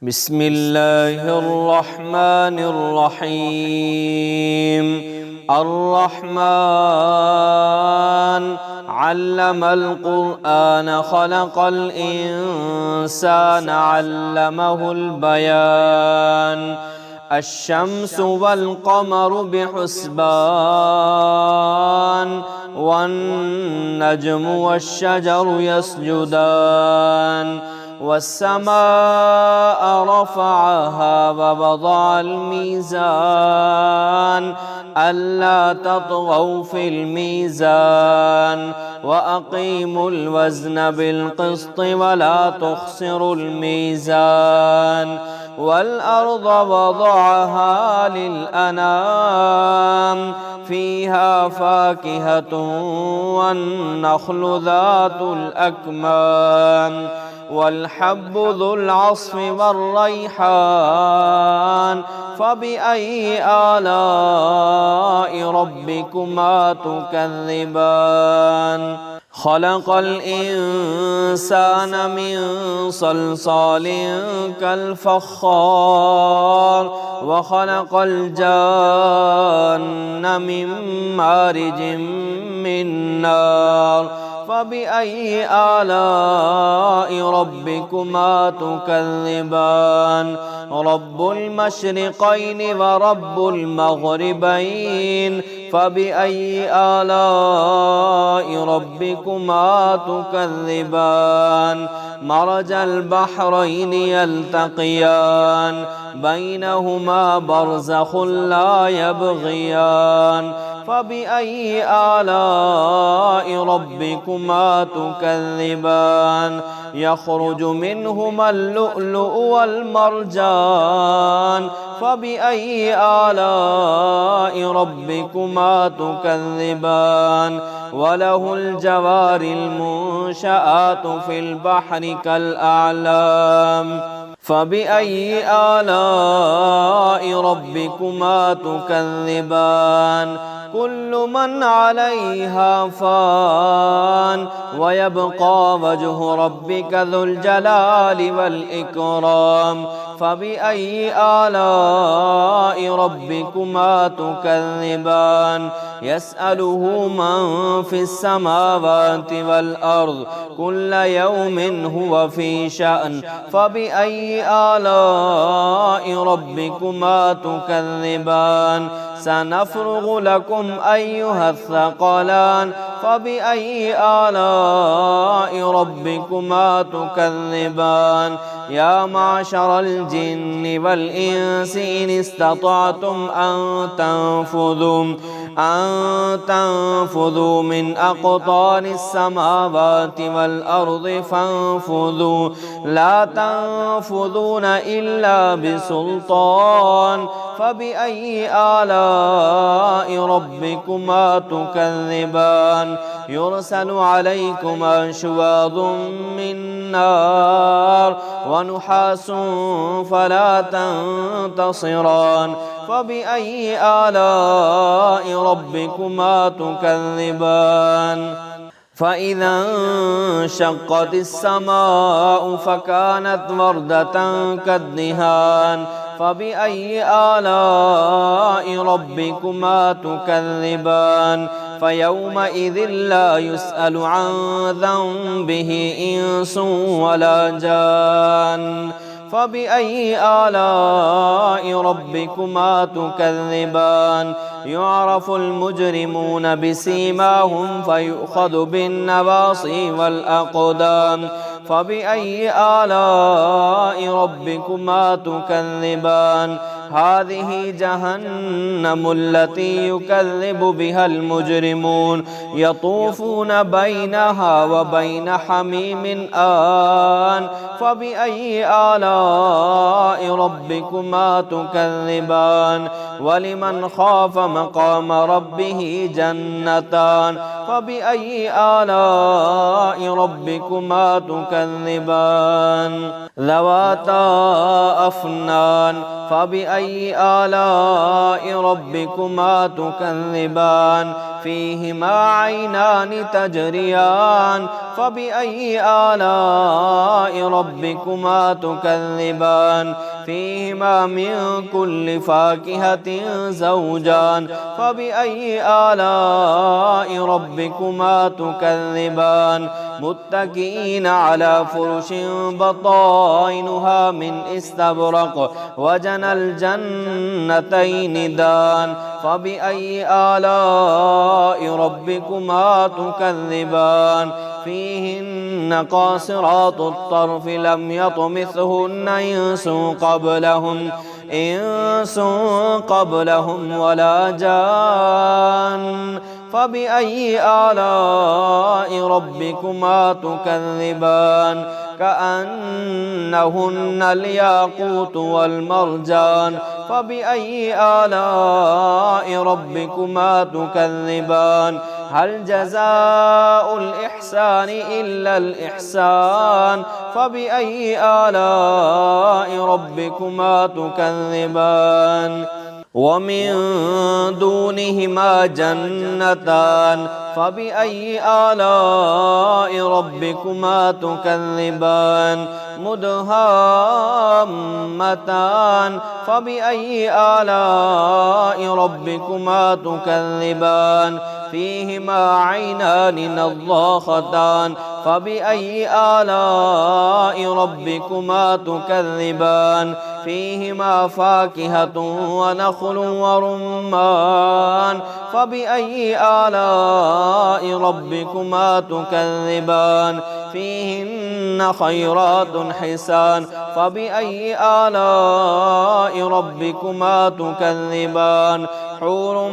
بسم الله الرحمن الرحيم الرحمن علم القرآن خلق الإنسان علمه البيان الشمس والقمر بحسبان والنجم والشجر يسجدان والسماء رفعها ووضع الميزان ألا تطغوا في الميزان وأقيموا الوزن بالقسط ولا تخسروا الميزان والأرض وضعها للأنام فيها فاكهة والنخل ذات الأكمام والحب ذو العصف والريحان فبأي آلاء ربكما تكذبان خلق الإنسان من صلصال كالفخار وخلق الجان من مارج من نار فبأي آلاء ربكما تكذبان رب المشرقين ورب المغربين فبأي آلاء ربكما تكذبان مرج البحرين يلتقيان بينهما برزخ لا يبغيان فبأي آلاء ربكما تكذبان يخرج منهما اللؤلؤ والمرجان فبأي آلاء ربكما تكذبان وله الجوار المنشآت في البحر كالأعلام فبأي آلاء ربكما تكذبان كل من عليها فان ويبقى وجه ربك ذو الجلال والإكرام فبأي آلاء ربكما تكذبان يسأله من في السماوات والأرض كل يوم هو في شأن فبأي آلاء ربكما تكذبان سنفرغ لكم أيها الثقلان فبأي آلاء ربكما تكذبان يا معشر الجن والإنس إن استطعتم أن تنفذوا من أقطار السماوات والأرض فانفذوا لا تنفذون إلا بسلطان فبأي آلاء ربكما تكذبان يرسل عليكما شواظ من نار ونحاس فلا تنتصران فبأي آلاء ربكما تكذبان فإذا انشقت السماء فكانت وردة كالدهان فبأي آلاء ربكما تكذبان فيومئذ لا يسأل عن ذنبه إنس ولا جان فبأي آلاء ربكما تكذبان يعرف المجرمون بسيماهم فيؤخذ بالنواصي والأقدام فبأي آلاء ربكما تكذبان هذه جهنم التي يكذب بها المجرمون يطوفون بينها وبين حميم آن فبأي آلاء ربكما تكذبان ولمن خاف مقام ربه جنتان فبأي آلاء ربكما تكذبان ذواتا أفنان فبأي آلاء ربكما تكذبان فيهما عينان تجريان فبأي آلاء ربكما تكذبان فيهما من كل فاكهة زوجان فبأي آلاء ربكما تكذبان متكئين على فرش بطائنها من استبرق وجنى الجنتين دان فبأي آلاء ربكما تكذبان فيهن قاصرات الطرف لم يطمثهن إنس قبلهم ولا جان فبأي آلاء ربكما تكذبان كأنهن الياقوت والمرجان فبأي آلاء ربكما تكذبان هل جزاء الإحسان إلا الإحسان فبأي آلاء ربكما تكذبان ومن دونهما جنتان فبأي آلاء ربكما تكذبان مدهامتان فبأي آلاء ربكما تكذبان فيهما عينان نضاختان فبأي آلاء ربكما تكذبان فيهما فاكهة ونخل ورمان فبأي آلاء ربكما تكذبان فيهن خيرات حسان فبأي آلاء ربكما تكذبان حور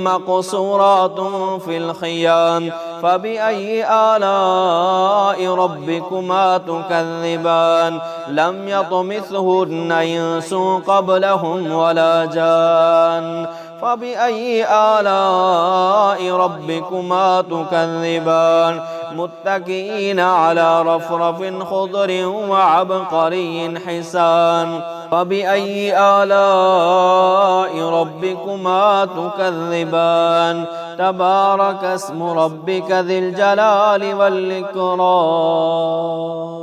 مقصورات في الخيام فبأي آلاء ربكما تكذبان لم يطمثهن إنس قبلهم ولا جان فبأي آلاء ربكما تكذبان متكئين على رفرف خضر وعبقري حسان فبأي آلاء ربكما تكذبان تبارك اسم ربك ذي الجلال والإكرام.